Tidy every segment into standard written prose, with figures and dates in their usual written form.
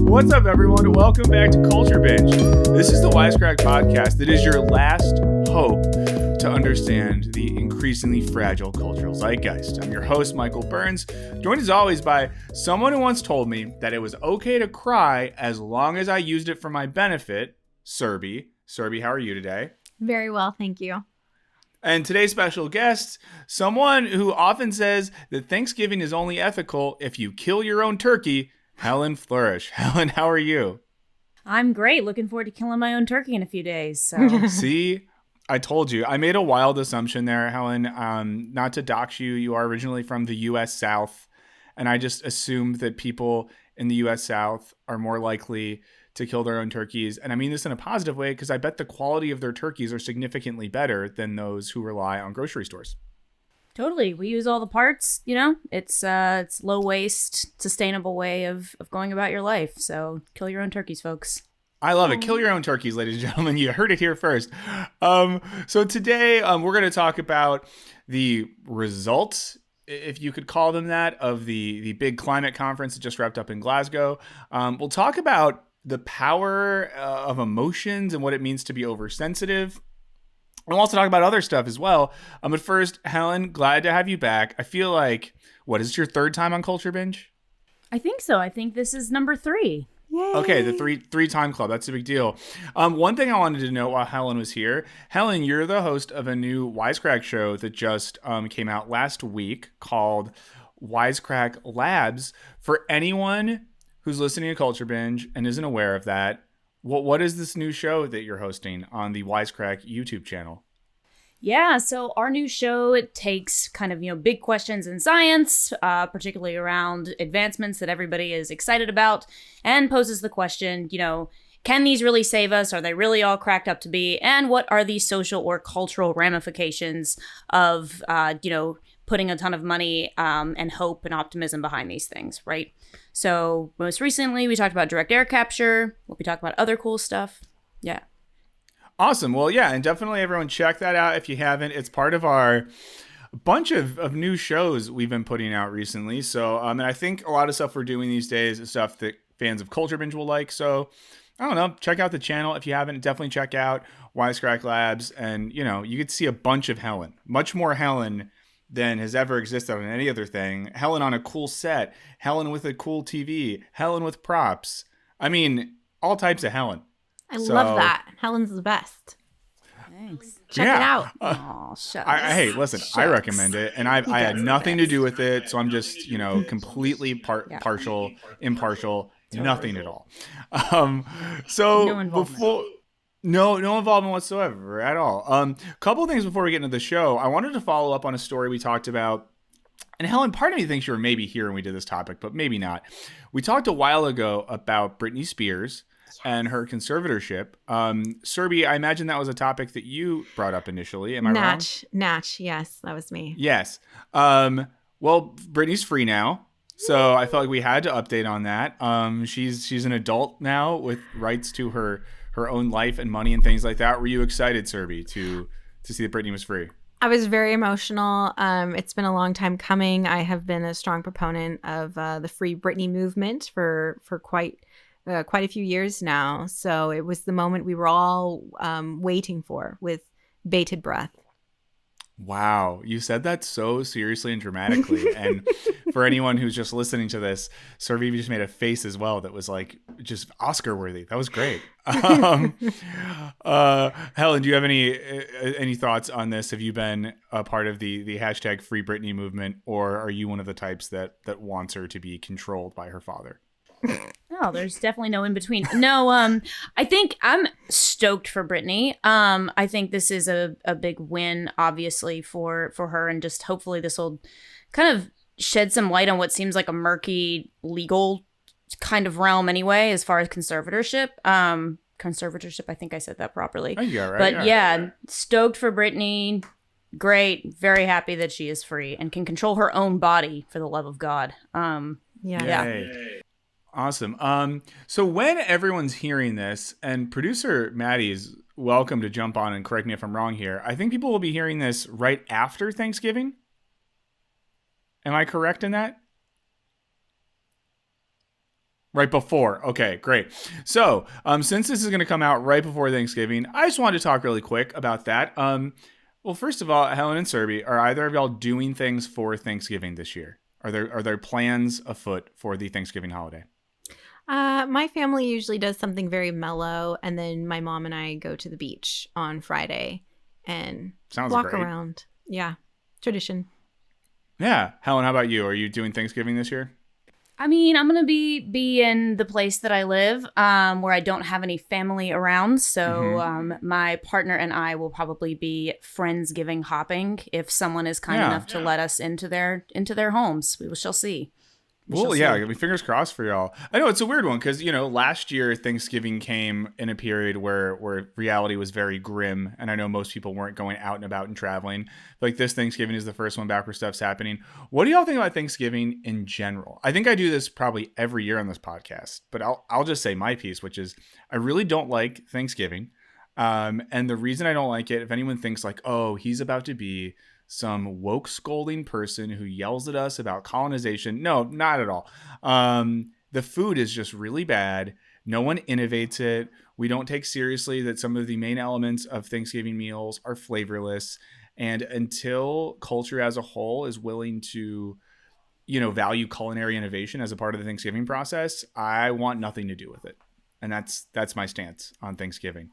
What's up, everyone? Welcome back to Culture Binge. This is the Wisecrack podcast that is your last hope to understand the increasingly fragile cultural zeitgeist. I'm your host, Michael Burns, joined as always by someone who once told me that it was okay to cry as long as I used it for my benefit, Surbhi. Surbhi, how are you today? Very well, thank you. And today's special guest, someone who often says that Thanksgiving is only ethical if you kill your own turkey, Helen Flourish. Helen, how are you? I'm great. Looking forward to killing my own turkey in a few days. So. See, I told you. I made a wild assumption there, Helen. Not to dox you. You are originally from the U.S. South. And I just assumed that people in the U.S. South are more likely to kill their own turkeys. And I mean this in a positive way because I bet the quality of their turkeys are significantly better than those who rely on grocery stores. Totally. We use all the parts, you know, it's low waste, sustainable way of going about your life. So kill your own turkeys, folks. I love it. Kill your own turkeys, ladies and gentlemen. You heard it here first. So today we're going to talk about the results, if you could call them that, of the big climate conference that just wrapped up in Glasgow. We'll talk about the power of emotions and what it means to be oversensitive. We'll also talk about other stuff as well. But first, Helen, glad to have you back. I feel like, what is it, your third time on Culture Binge? I think so. I think this is number 3. Yay. Okay, the three-time club. That's a big deal. One thing I wanted to know while Helen was here, Helen, you're the host of a new Wisecrack show that just came out last week called Wisecrack Labs. For anyone who's listening to Culture Binge and isn't aware of that, what is this new show that you're hosting on the Wisecrack YouTube channel? Yeah, so our new show, it takes kind of, big questions in science, particularly around advancements that everybody is excited about, and poses the question, can these really save us? Are they really all cracked up to be? And what are the social or cultural ramifications of, putting a ton of money and hope and optimism behind these things, right? So most recently, we talked about direct air capture. We'll be talking about other cool stuff. Yeah. Awesome. Well, yeah, and definitely everyone check that out if you haven't. It's part of our bunch of new shows we've been putting out recently. So, and I think a lot of stuff we're doing these days is stuff that fans of Culture Binge will like. So, I don't know, check out the channel. If you haven't, definitely check out Wisecrack Labs. And, you could see a bunch of Helen, much more Helen than has ever existed on any other thing. Helen on a cool set, Helen with a cool TV, Helen with props. I mean, all types of Helen. I love that. Helen's the best. Thanks. Check it out. Oh, shucks. Hey, listen, Shucks. I recommend it. And I had nothing to do with it. So I'm just, completely partial, impartial, nothing at all. So No involvement. before... No involvement whatsoever at all. Couple things before we get into the show. I wanted to follow up on a story we talked about. And Helen, part of me thinks you were maybe here when we did this topic, but maybe not. We talked a while ago about Britney Spears and her conservatorship. Surbhi, I imagine that was a topic that you brought up initially. Am I wrong? Natch. Yes, that was me. Yes. Well, Britney's free now. So I felt like we had to update on that. She's an adult now with rights to her own life and money and things like that. Were you excited, Surbhi, to see that Britney was free? I was very emotional. It's been a long time coming. I have been a strong proponent of the Free Britney movement for quite a few years now. So it was the moment we were all waiting for with bated breath. Wow, you said that so seriously and dramatically. And for anyone who's just listening to this, Surbhi just made a face as well that was like just Oscar worthy. That was great. Helen, do you have any thoughts on this? Have you been a part of the hashtag Free Britney movement, or are you one of the types that wants her to be controlled by her father? No, there's definitely no in between. No, I think I'm stoked for Britney. I think this is a big win, obviously, for her, and just hopefully this will kind of shed some light on what seems like a murky legal kind of realm anyway, as far as conservatorship. Conservatorship, I think I said that properly. Oh, yeah, right. But yeah, stoked for Britney. Great, very happy that she is free and can control her own body, for the love of God. Yeah. Yay. Awesome. So when everyone's hearing this, and producer Maddie is welcome to jump on and correct me if I'm wrong here, I think people will be hearing this right after Thanksgiving. Am I correct in that? Right before. Okay, great. So, since this is going to come out right before Thanksgiving, I just wanted to talk really quick about that. Well, first of all, Helen and Surbhi, are either of y'all doing things for Thanksgiving this year? Are there plans afoot for the Thanksgiving holiday? My family usually does something very mellow, and then my mom and I go to the beach on Friday and Sounds walk great. around. Yeah, tradition. Yeah, Helen, how about you? Are you doing Thanksgiving this year? I mean, I'm gonna be in the place that I live, where I don't have any family around. So my partner and I will probably be friendsgiving hopping if someone is kind enough to let us into their homes. We shall see. Well, yeah, I mean, fingers crossed for y'all. I know it's a weird one because, last year Thanksgiving came in a period where reality was very grim. And I know most people weren't going out and about and traveling. Like this Thanksgiving is the first one back where stuff's happening. What do y'all think about Thanksgiving in general? I think I do this probably every year on this podcast, but I'll just say my piece, which is I really don't like Thanksgiving. And the reason I don't like it, if anyone thinks like, oh, he's about to be some woke scolding person who yells at us about colonization. No, not at all. The food is just really bad. No one innovates it. We don't take seriously that some of the main elements of Thanksgiving meals are flavorless. And until culture as a whole is willing to, value culinary innovation as a part of the Thanksgiving process, I want nothing to do with it. And that's my stance on Thanksgiving.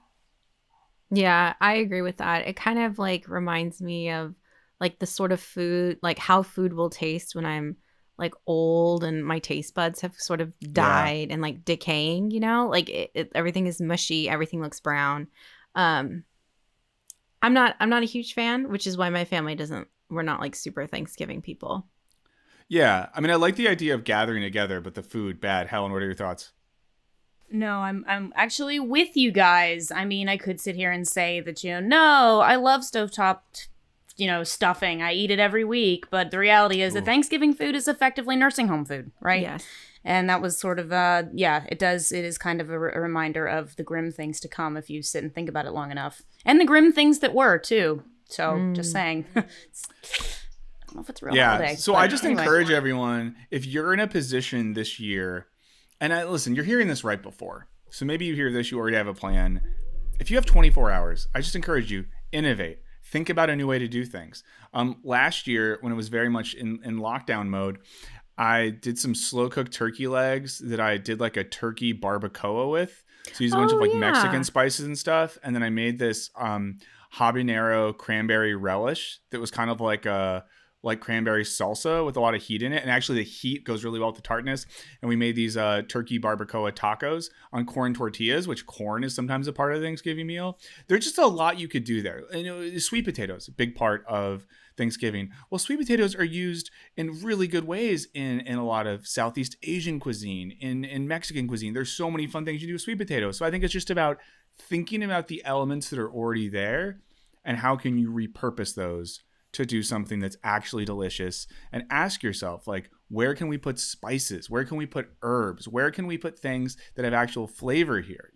Yeah, I agree with that. It kind of like reminds me of like the sort of food, like how food will taste when I'm like old and my taste buds have sort of died and like decaying, like everything is mushy. Everything looks brown. I'm not a huge fan, which is why my family we're not like super Thanksgiving people. Yeah. I mean, I like the idea of gathering together, but the food, bad. Helen, what are your thoughts? No, I'm actually with you guys. I mean, I could sit here and say that, no, I love stovetop stuffing. I eat it every week. But the reality is that Thanksgiving food is effectively nursing home food, right? Yes. And that was sort of, it is kind of a reminder of the grim things to come if you sit and think about it long enough. And the grim things that were, too. So, just saying. I don't know if it's a real holiday. So I just encourage everyone, if you're in a position this year, and listen, you're hearing this right before. So maybe you hear this, you already have a plan. If you have 24 hours, I just encourage you, innovate. Think about a new way to do things. Last year, when it was very much in lockdown mode, I did some slow cooked turkey legs that I did like a turkey barbacoa with. So I used a bunch of like Mexican spices and stuff. And then I made this habanero cranberry relish that was kind of like a cranberry salsa with a lot of heat in it. And actually the heat goes really well with the tartness. And we made these turkey barbacoa tacos on corn tortillas, which corn is sometimes a part of the Thanksgiving meal. There's just a lot you could do there. And sweet potatoes, a big part of Thanksgiving. Well, sweet potatoes are used in really good ways in a lot of Southeast Asian cuisine, in Mexican cuisine. There's so many fun things you do with sweet potatoes. So I think it's just about thinking about the elements that are already there and how can you repurpose those to do something that's actually delicious, and ask yourself, like, where can we put spices? Where can we put herbs? Where can we put things that have actual flavor here,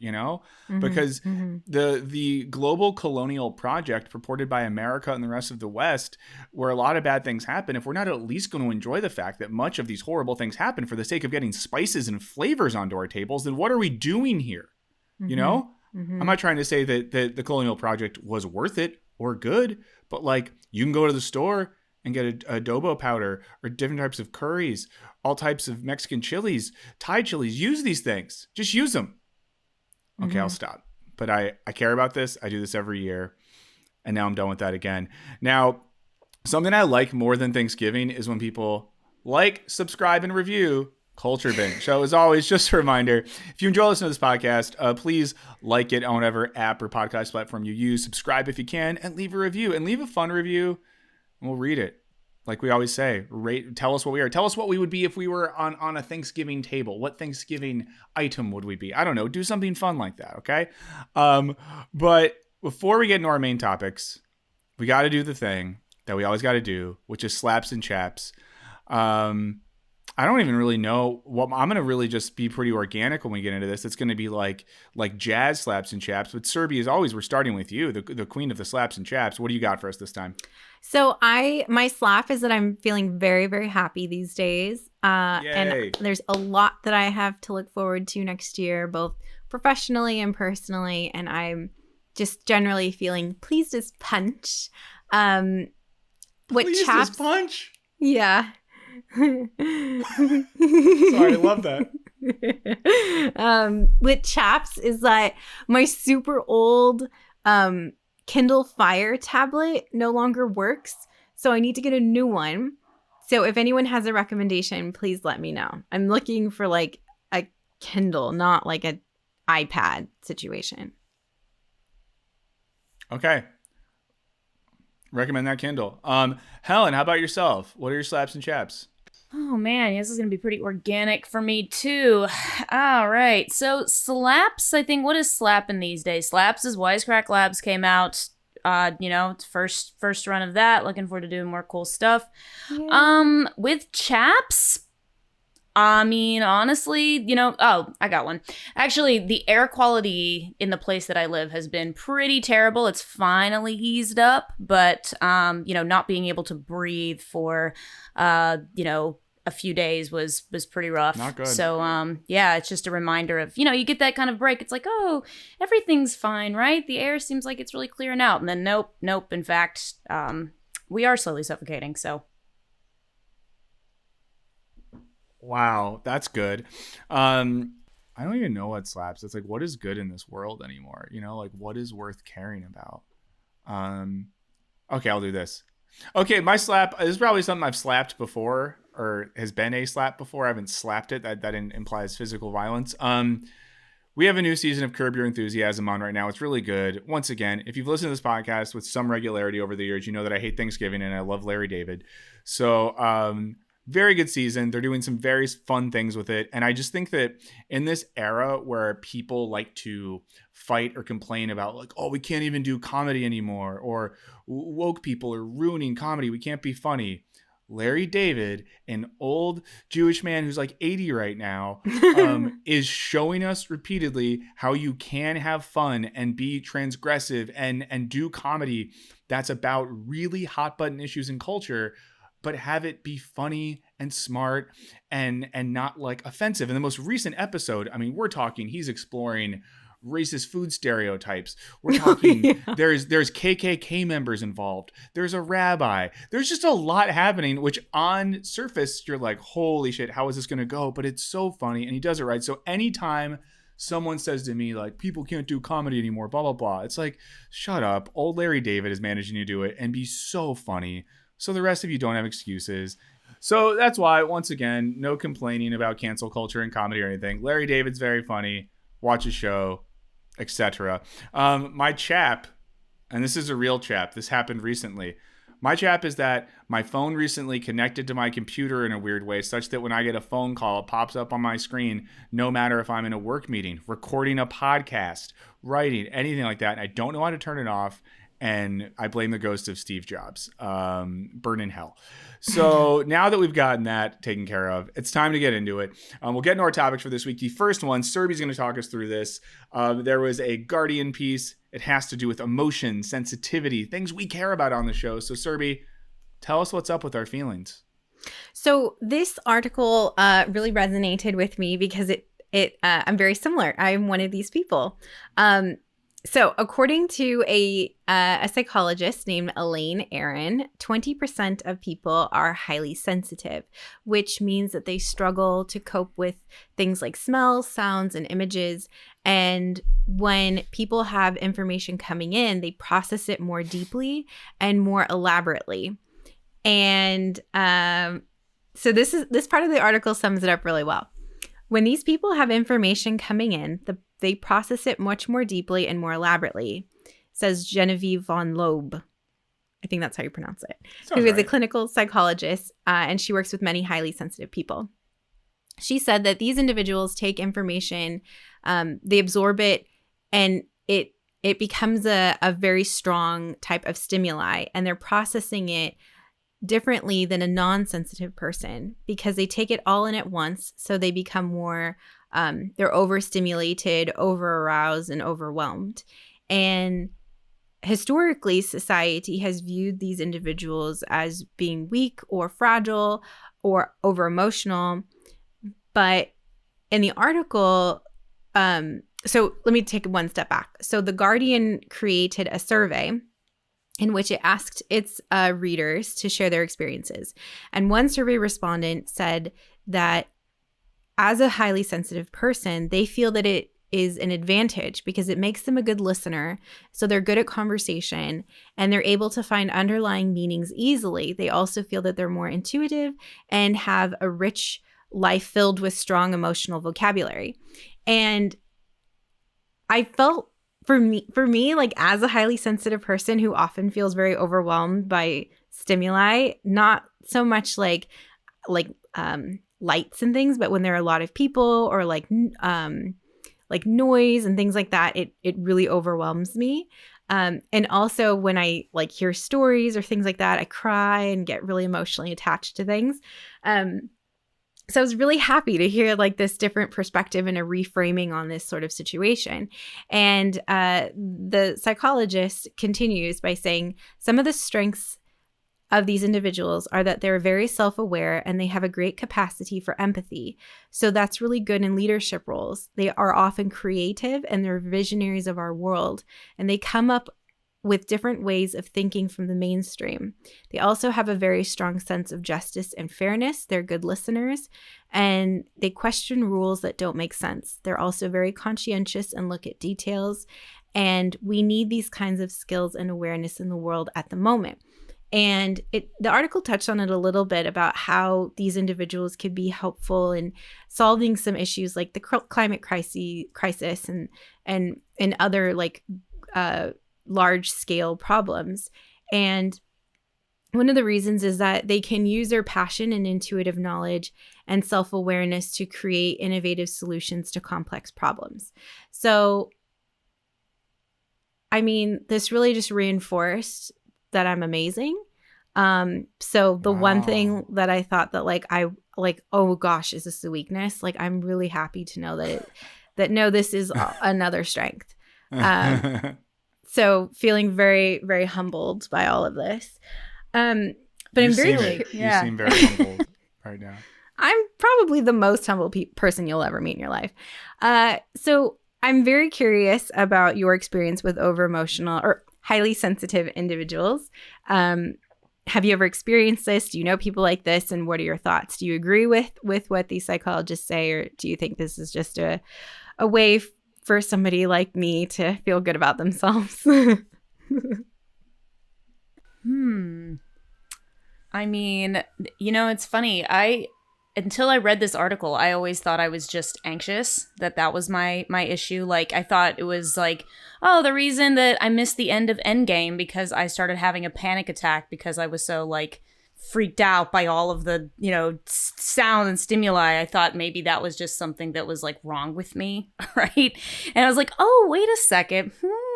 Because the global colonial project purported by America and the rest of the West, where a lot of bad things happen, if we're not at least going to enjoy the fact that much of these horrible things happen for the sake of getting spices and flavors onto our tables, then what are we doing here? I'm not trying to say that the colonial project was worth it or good, but like you can go to the store and get a adobo powder or different types of curries, all types of Mexican chilies, Thai chilies. Use these things. Just use them. Okay, I'll stop. But I care about this. I do this every year. And now I'm done with that again. Now, something I like more than Thanksgiving is when people like, subscribe, and review Culture Binge. So as always, just a reminder, if you enjoy listening to this podcast, please like it on whatever app or podcast platform you use. Subscribe if you can, and leave a review. And leave a fun review, and we'll read it. Like we always say, tell us what we are. Tell us what we would be if we were on a Thanksgiving table. What Thanksgiving item would we be? I don't know. Do something fun like that, okay? But before we get into our main topics, we got to do the thing that we always got to do, which is slaps and chaps. I don't even really know what I'm going to really just be pretty organic when we get into this. It's going to be like jazz slaps and chaps. But Surbhi, as always, we're starting with you, the queen of the slaps and chaps. What do you got for us this time? So my slap is that I'm feeling very, very happy these days. And there's a lot that I have to look forward to next year, both professionally and personally. And I'm just generally feeling pleased as punch. Pleased as punch? Yeah. Sorry, I love that. With Chaps is that my super old Kindle Fire tablet no longer works, so I need to get a new one. So if anyone has a recommendation, please let me know. I'm looking for like a Kindle, not like an iPad situation. Okay. Recommend that Kindle. Helen, how about yourself? What are your slaps and chaps? Oh man, this is going to be pretty organic for me too. All right. So slaps, I think, what is slapping these days? Slaps is Wisecrack Labs came out. It's first run of that. Looking forward to doing more cool stuff. Yeah. With chaps, I mean, honestly, I got one. Actually, the air quality in the place that I live has been pretty terrible. It's finally eased up, but, not being able to breathe for, a few days was pretty rough. Not good. So, it's just a reminder of, you get that kind of break. It's like, oh, everything's fine, right? The air seems like it's really clearing out. And then nope. In fact, we are slowly suffocating, so. Wow, that's good. I don't even know what slaps. It's like, what is good in this world anymore? Like what is worth caring about? Okay, I'll do this. Okay, my slap is probably something I've slapped before or has been a slap before. I haven't slapped it. That implies physical violence. We have a new season of Curb Your Enthusiasm on right now. It's really good. Once again, if you've listened to this podcast with some regularity over the years, you know that I hate Thanksgiving and I love Larry David. So, very good season. They're doing some very fun things with it. And I just think that in this era where people like to fight or complain about like, oh, we can't even do comedy anymore, or woke people are ruining comedy, we can't be funny. Larry David, an old Jewish man who's like 80 right now, is showing us repeatedly how you can have fun and be transgressive and do comedy that's about really hot button issues in culture, but have it be funny and smart and not like offensive. In the most recent episode, I mean, we're talking, he's exploring racist food stereotypes. We're talking, there's KKK members involved. There's a rabbi. There's just a lot happening, which on surface, you're like, holy shit, how is this going to go? But it's so funny and he does it right. So anytime someone says to me like, people can't do comedy anymore, blah, blah, blah. It's like, shut up. Old Larry David is managing to do it and be so funny. So the rest of you don't have excuses. So that's why, once again, no complaining about cancel culture and comedy or anything. Larry David's very funny. Watch his show, etc. My chap, and this is a real chap. This happened recently. My chap is that my phone recently connected to my computer in a weird way, such that when I get a phone call, it pops up on my screen, no matter if I'm in a work meeting, recording a podcast, writing, anything like that. And I don't know how to turn it off. And I blame the ghost of Steve Jobs. Burn in hell. So now that we've gotten that taken care of, it's time to get into it. We'll get into our topics for this week. The first one, Surbhi's going to talk us through this. There was a Guardian piece. It has to do with emotion, sensitivity, things we care about on the show. So Surbhi, tell us what's up with our feelings. So this article really resonated with me because I'm very similar. I'm one of these people. So according to a psychologist named Elaine Aron, 20% of people are highly sensitive, which means that they struggle to cope with things like smells, sounds, and images. And when people have information coming in, they process it more deeply and more elaborately. And so this part of the article sums it up really well. When these people have information coming in, they process it much more deeply and more elaborately, says Genevieve von Loeb. I think that's how you pronounce it. Who is a clinical psychologist, and she works with many highly sensitive people. She said that these individuals take information, they absorb it, and it becomes a very strong type of stimuli, and they're processing it differently than a non-sensitive person because they take it all in at once. So they become more, they're overstimulated, over-aroused, and overwhelmed. And historically, society has viewed these individuals as being weak or fragile or over-emotional. But in the article, so let me take one step back. So The Guardian created a survey in which it asked its readers to share their experiences. And one survey respondent said that as a highly sensitive person, they feel that it is an advantage because it makes them a good listener. So they're good at conversation and they're able to find underlying meanings easily. They also feel that they're more intuitive and have a rich life filled with strong emotional vocabulary. And I felt for me, like as a highly sensitive person who often feels very overwhelmed by stimuli, not so much like lights and things, but when there are a lot of people or like noise and things like that, it really overwhelms me. And also when I like hear stories or things like that, I cry and get really emotionally attached to things. So I was really happy to hear like this different perspective and a reframing on this sort of situation. And the psychologist continues by saying some of the strengths of these individuals are that they're very self-aware and they have a great capacity for empathy. So that's really good in leadership roles. They are often creative and they're visionaries of our world, and they come up with different ways of thinking from the mainstream. They also have a very strong sense of justice and fairness. They're good listeners, and they question rules that don't make sense. They're also very conscientious and look at details, and we need these kinds of skills and awareness in the world at the moment. And the article touched on it a little bit about how these individuals could be helpful in solving some issues like the climate crisis and other like large scale problems. And one of the reasons is that they can use their passion and intuitive knowledge and self-awareness to create innovative solutions to complex problems. So, I mean, this really just reinforced that I'm amazing. So the one thing that I thought that oh gosh, is this a weakness? Like, I'm really happy to know that no, this is another strength. So feeling very, very humbled by all of this. But I'm very, you seem very humbled right now. I'm probably the most humble person you'll ever meet in your life. So I'm very curious about your experience with overemotional or highly sensitive individuals. Have you ever experienced this? Do you know people like this? And what are your thoughts? Do you agree with what these psychologists say, or do you think this is just a way for somebody like me to feel good about themselves? I mean, it's funny. Until I read this article, I always thought I was just anxious, that was my issue. Like, I thought it was like, oh, the reason that I missed the end of Endgame because I started having a panic attack because I was so, like, freaked out by all of the, sound and stimuli. I thought maybe that was just something that was, like, wrong with me, right? And I was like, oh, wait a second.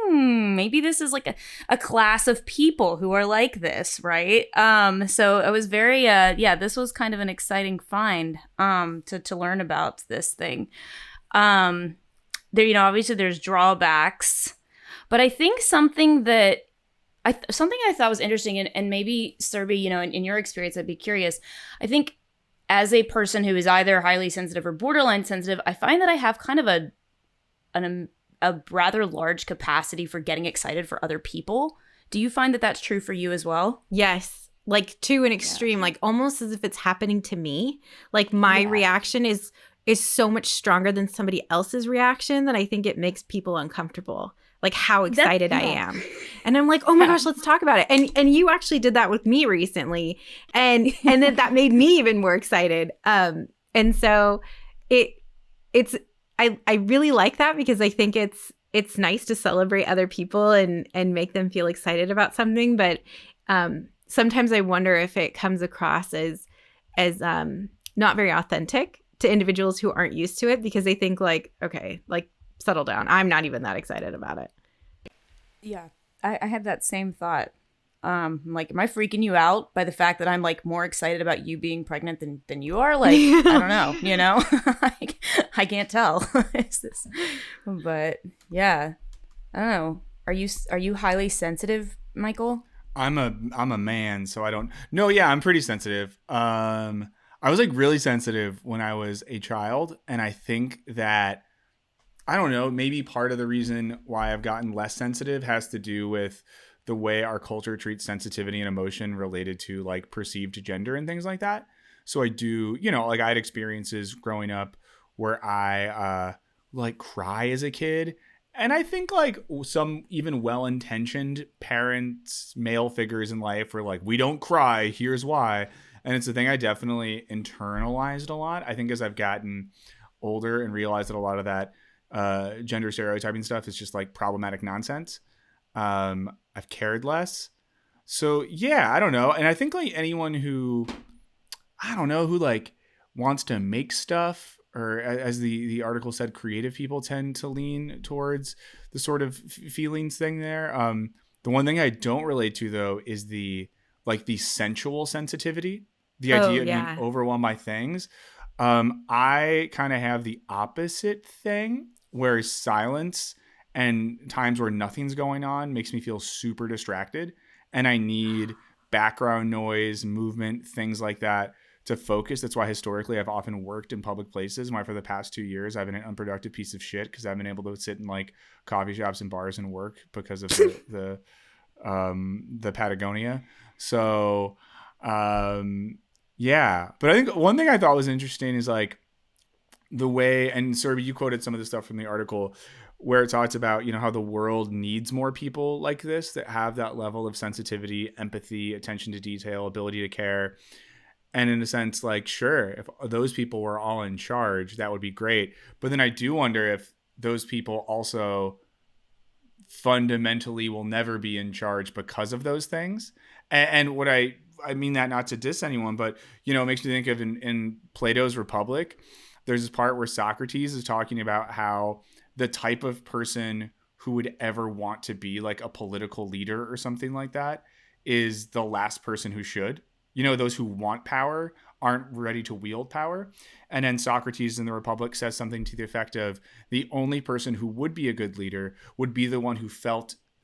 Maybe this is like a class of people who are like this, right? So I was very, this was kind of an exciting find to learn about this thing. There, obviously there's drawbacks, but I think something I thought was interesting, and maybe Surbhi, in your experience, I'd be curious. I think as a person who is either highly sensitive or borderline sensitive, I find that I have kind of a rather large capacity for getting excited for other people. Do you find that that's true for you as well? Yes. Like to an extreme, like almost as if it's happening to me. Like my reaction is so much stronger than somebody else's reaction that I think it makes people uncomfortable. Like how excited I am. And I'm like, oh my gosh, let's talk about it. And you actually did that with me recently. And then that made me even more excited. And so I really like that because I think it's nice to celebrate other people and make them feel excited about something. But sometimes I wonder if it comes across as not very authentic to individuals who aren't used to it because they think like, okay, like settle down. I'm not even that excited about it. Yeah, I had that same thought. Like, am I freaking you out by the fact that I'm like more excited about you being pregnant than you are? Like, I don't know, you know? Like, I can't tell. Is this? But yeah, I don't know. Are you highly sensitive, Michael? I'm a man, so I don't. No, yeah, I'm pretty sensitive. I was like really sensitive when I was a child, and I think that I don't know, maybe part of the reason why I've gotten less sensitive has to do with the way our culture treats sensitivity and emotion related to like perceived gender and things like that. So I do, like I had experiences growing up where I like cry as a kid. And I think like some even well-intentioned parents, male figures in life were like, we don't cry, here's why. And it's a thing I definitely internalized a lot. I think as I've gotten older and realized that a lot of that gender stereotyping stuff is just like problematic nonsense. I've cared less. So yeah, I don't know. And I think like anyone who, I don't know, who like wants to make stuff, or as the article said, creative people tend to lean towards the sort of feelings thing there. The one thing I don't relate to though is the sensual sensitivity, the idea of being overwhelmed by things. I kind of have the opposite thing where silence and times where nothing's going on makes me feel super distracted, and I need background noise, movement, things like that to focus. That's why historically I've often worked in public places. Why for the past 2 years I've been an unproductive piece of shit because I've been able to sit in like coffee shops and bars and work because of the Patagonia. So yeah, but I think one thing I thought was interesting is like the way, and Surbhi, you quoted some of the stuff from the article where it talks about, how the world needs more people like this that have that level of sensitivity, empathy, attention to detail, ability to care. And in a sense, like, sure, if those people were all in charge, that would be great. But then I do wonder if those people also fundamentally will never be in charge because of those things. And what I mean that not to diss anyone, but, it makes me think of in Plato's Republic, there's this part where Socrates is talking about how the type of person who would ever want to be like a political leader or something like that is the last person who should. Those who want power aren't ready to wield power. And then Socrates in the Republic says something to the effect of the only person who would be a good leader would be the one who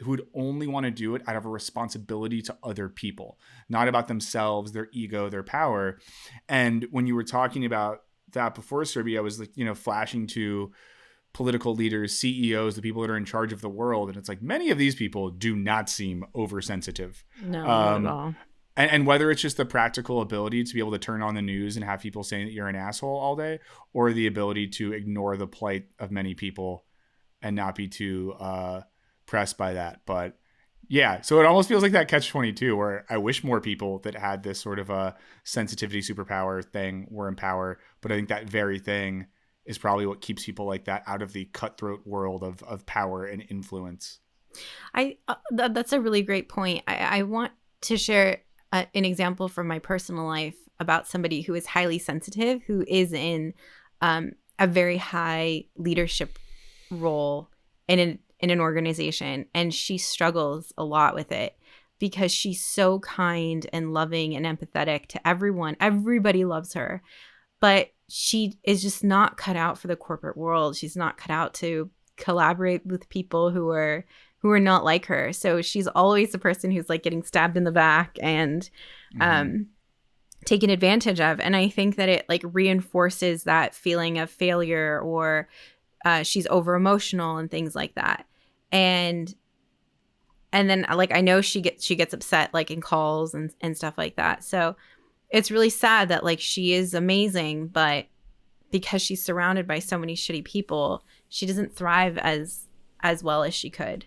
would only want to do it out of a responsibility to other people, not about themselves, their ego, their power. And when you were talking about that before, Surbhi, I was like, flashing to political leaders, CEOs, the people that are in charge of the world. And it's like many of these people do not seem oversensitive. No, not at all. And whether it's just the practical ability to be able to turn on the news and have people saying that you're an asshole all day, or the ability to ignore the plight of many people and not be too pressed by that. But yeah, so it almost feels like that catch-22 where I wish more people that had this sort of a sensitivity superpower thing were in power. But I think that very thing is probably what keeps people like that out of the cutthroat world of power and influence. That's a really great point. I want to share an example from my personal life about somebody who is highly sensitive, who is in a very high leadership role in an organization, and she struggles a lot with it because she's so kind and loving and empathetic to everyone. Everybody loves her, but she is just not cut out for the corporate world. She's not cut out to collaborate with people who are not like her. So she's always the person who's like getting stabbed in the back and taken advantage of. And I think that it like reinforces that feeling of failure, or she's over emotional and things like that. And then like I know she gets upset like in calls and stuff like that. So it's really sad that like she is amazing, but because she's surrounded by so many shitty people, she doesn't thrive as well as she could.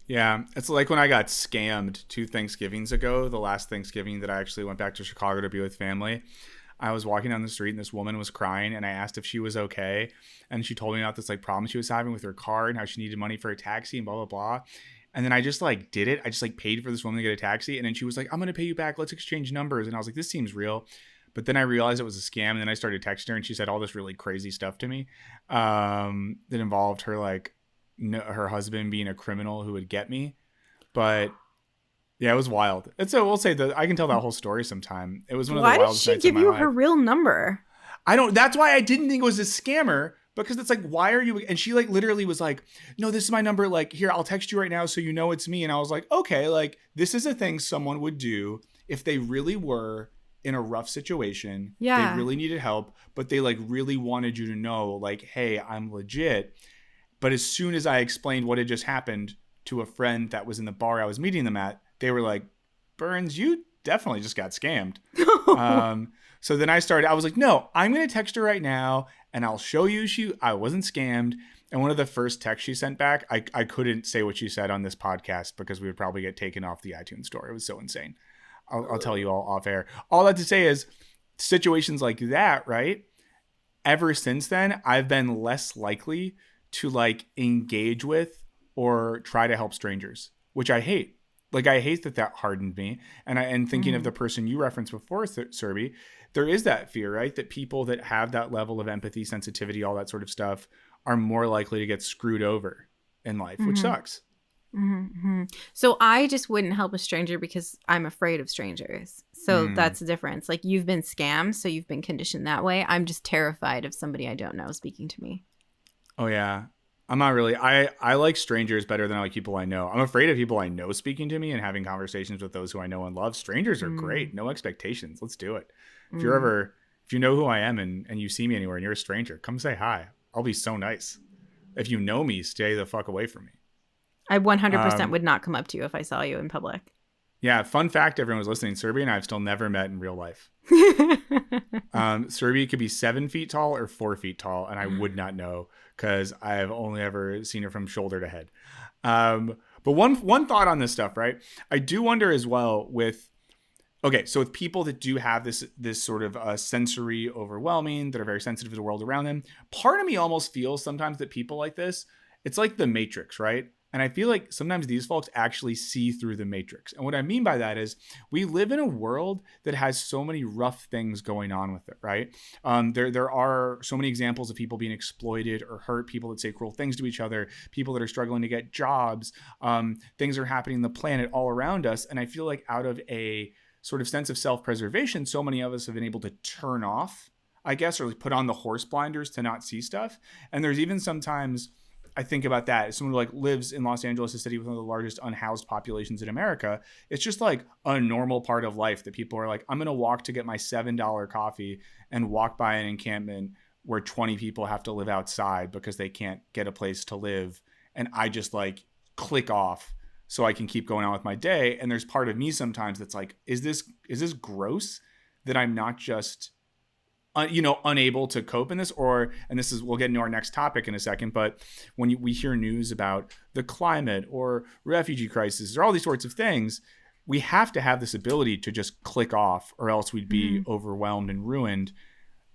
Yeah, it's like when I got scammed 2 Thanksgivings ago, the last Thanksgiving that I actually went back to Chicago to be with family. I was walking down the street and this woman was crying, and I asked if she was okay. And she told me about this like problem she was having with her car and how she needed money for a taxi and blah, blah, blah. And then I just like did it. I just like paid for this woman to get a taxi. And then she was like, I'm going to pay you back. Let's exchange numbers. And I was like, this seems real. But then I realized it was a scam. And then I started texting her and she said all this really crazy stuff to me that involved her like her husband being a criminal who would get me. But Yeah, it was wild. And so we'll say that I can tell that whole story sometime. It was one of the Why did wildest she nights of give my you life. her real number? That's why I didn't think it was a scammer, because it's like, why are you? And she like literally was like, no, this is my number. Like, here, I'll text you right now so you know it's me. And I was like, okay, like this is a thing someone would do if they really were in a rough situation. Yeah. They really needed help, but they like really wanted you to know, like, hey, I'm legit. But as soon as I explained what had just happened to a friend that was in the bar I was meeting them at, they were like, Burns, you definitely just got scammed. So then I was like, no, I'm going to text her right now and I'll show you I wasn't scammed. And one of the first texts she sent back, I couldn't say what she said on this podcast because we would probably get taken off the iTunes store. It was so insane. I'll tell you all off air. All that to say is situations like that, right? Ever since then, I've been less likely to like engage with or try to help strangers, which I hate. Like, I hate that hardened me. And thinking of the person you referenced before, Surbhi, there is that fear, right? That people that have that level of empathy, sensitivity, all that sort of stuff are more likely to get screwed over in life, which sucks. Mm-hmm. So I just wouldn't help a stranger because I'm afraid of strangers. So that's the difference. Like, you've been scammed, so you've been conditioned that way. I'm just terrified of somebody I don't know speaking to me. Oh, yeah. I'm not really. I like strangers better than I like people I know. I'm afraid of people I know speaking to me and having conversations with those who I know and love. Strangers are great. No expectations. Let's do it. If you know who I am and you see me anywhere and you're a stranger, come say hi. I'll be so nice. If you know me, stay the fuck away from me. I 100% would not come up to you if I saw you in public. Yeah. Fun fact, everyone was listening. Surbhi and I have still never met in real life. Surbhi could be 7 feet tall or 4 feet tall, and I would not know because I've only ever seen her from shoulder to head. But one thought on this stuff, right? I do wonder as well with people that do have this sort of sensory overwhelming, that are very sensitive to the world around them. Part of me almost feels sometimes that people like this, it's like the Matrix, right? And I feel like sometimes these folks actually see through the Matrix. And what I mean by that is we live in a world that has so many rough things going on with it, right? There are so many examples of people being exploited or hurt, people that say cruel things to each other, people that are struggling to get jobs. Things are happening on the planet all around us. And I feel like out of a sort of sense of self-preservation, so many of us have been able to turn off, I guess, or like put on the horse blinders to not see stuff. And there's even sometimes I think about that as someone who like lives in Los Angeles, a city with one of the largest unhoused populations in America. It's just like a normal part of life that people are like, I'm going to walk to get my $7 coffee and walk by an encampment where 20 people have to live outside because they can't get a place to live. And I just like click off so I can keep going on with my day. And there's part of me sometimes that's like, is this gross that I'm not just unable to cope in this? We'll get into our next topic in a second, but when we hear news about the climate or refugee crisis or all these sorts of things, we have to have this ability to just click off or else we'd be overwhelmed and ruined.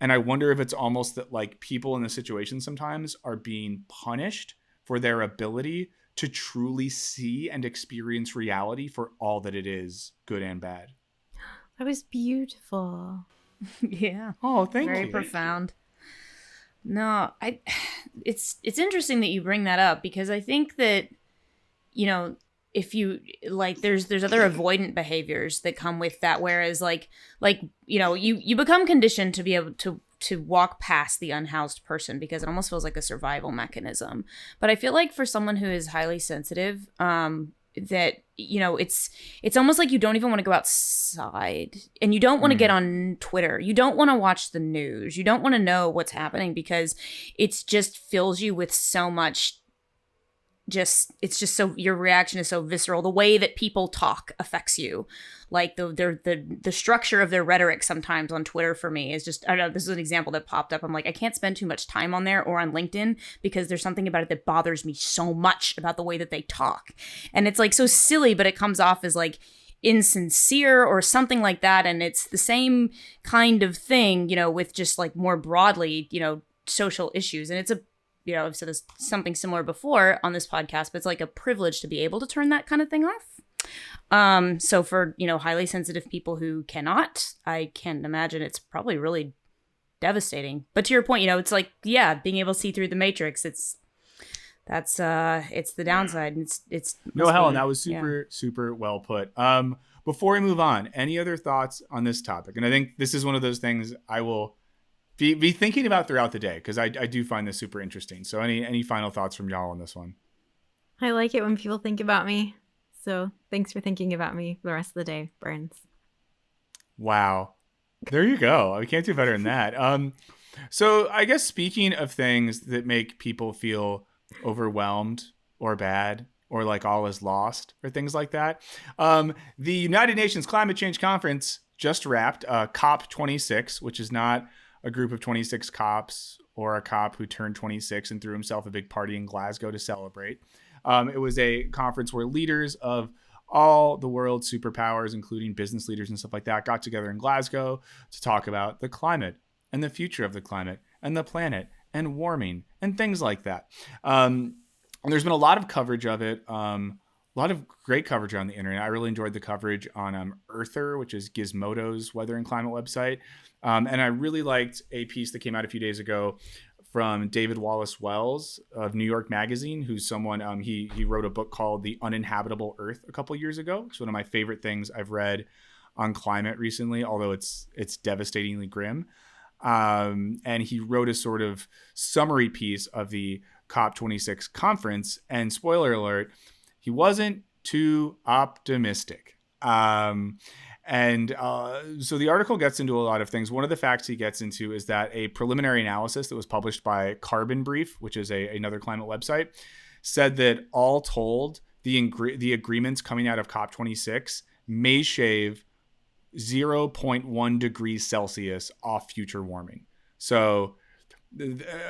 And I wonder if it's almost that like people in the situation sometimes are being punished for their ability to truly see and experience reality for all that it is, good and bad. That was beautiful. Yeah. Oh, thank you. Very profound. No, it's interesting that you bring that up because I think that, if you like, there's other avoidant behaviors that come with that. Whereas you become conditioned to be able to walk past the unhoused person because it almost feels like a survival mechanism. But I feel like for someone who is highly sensitive, that it's almost like you don't even want to go outside and you don't want to get on Twitter, you don't want to watch the news, you don't want to know what's happening because it's just fills you with so much your reaction is so visceral. The way that people talk affects you. Like the structure of their rhetoric sometimes on Twitter for me is just, I don't know, this is an example that popped up. I'm like, I can't spend too much time on there or on LinkedIn because there's something about it that bothers me so much about the way that they talk. And it's like so silly, but it comes off as like insincere or something like that. And it's the same kind of thing, with just like more broadly, social issues. And it's I've said this something similar before on this podcast, but it's like a privilege to be able to turn that kind of thing off. So for, highly sensitive people who cannot, I can't imagine it's probably really devastating. But to your point, it's like, yeah, being able to see through the Matrix, That's it's the downside. It's No, Helen, that was yeah. super well put. Before we move on, any other thoughts on this topic? And I think this is one of those things I will be thinking about throughout the day, because I do find this super interesting. So any final thoughts from y'all on this one? I like it when people think about me. So thanks for thinking about me the rest of the day, Burns. Wow. There you go. I can't do better than that. So I guess speaking of things that make people feel overwhelmed or bad or like all is lost or things like that, the United Nations Climate Change Conference just wrapped, COP26, which is not a group of 26 cops or a cop who turned 26 and threw himself a big party in Glasgow to celebrate. It was a conference where leaders of all the world's superpowers, including business leaders and stuff like that, got together in Glasgow to talk about the climate and the future of the climate and the planet and warming and things like that. And there's been a lot of coverage of it, a lot of great coverage on the internet. I really enjoyed the coverage on Earther, which is Gizmodo's weather and climate website. And I really liked a piece that came out a few days ago from David Wallace Wells of New York Magazine, who's someone, he wrote a book called The Uninhabitable Earth a couple years ago. It's one of my favorite things I've read on climate recently, although it's devastatingly grim. And he wrote a sort of summary piece of the COP26 conference. And spoiler alert, he wasn't too optimistic. So the article gets into a lot of things. One of the facts he gets into is that a preliminary analysis that was published by Carbon Brief, which is another climate website, said that all told, the agreements coming out of COP26 may shave 0.1 degrees Celsius off future warming. So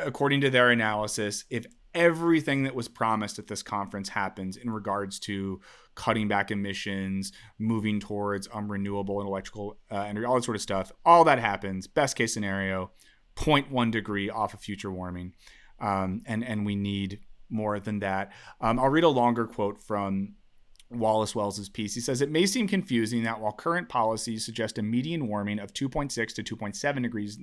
according to their analysis, if everything that was promised at this conference happens in regards to cutting back emissions, moving towards renewable and electrical energy, all that sort of stuff, all that happens, best case scenario, 0.1 degree off of future warming. And we need more than that. I'll read a longer quote from Wallace Wells's piece. He says, it may seem confusing that while current policies suggest a median warming of 2.6 to 2.7 degrees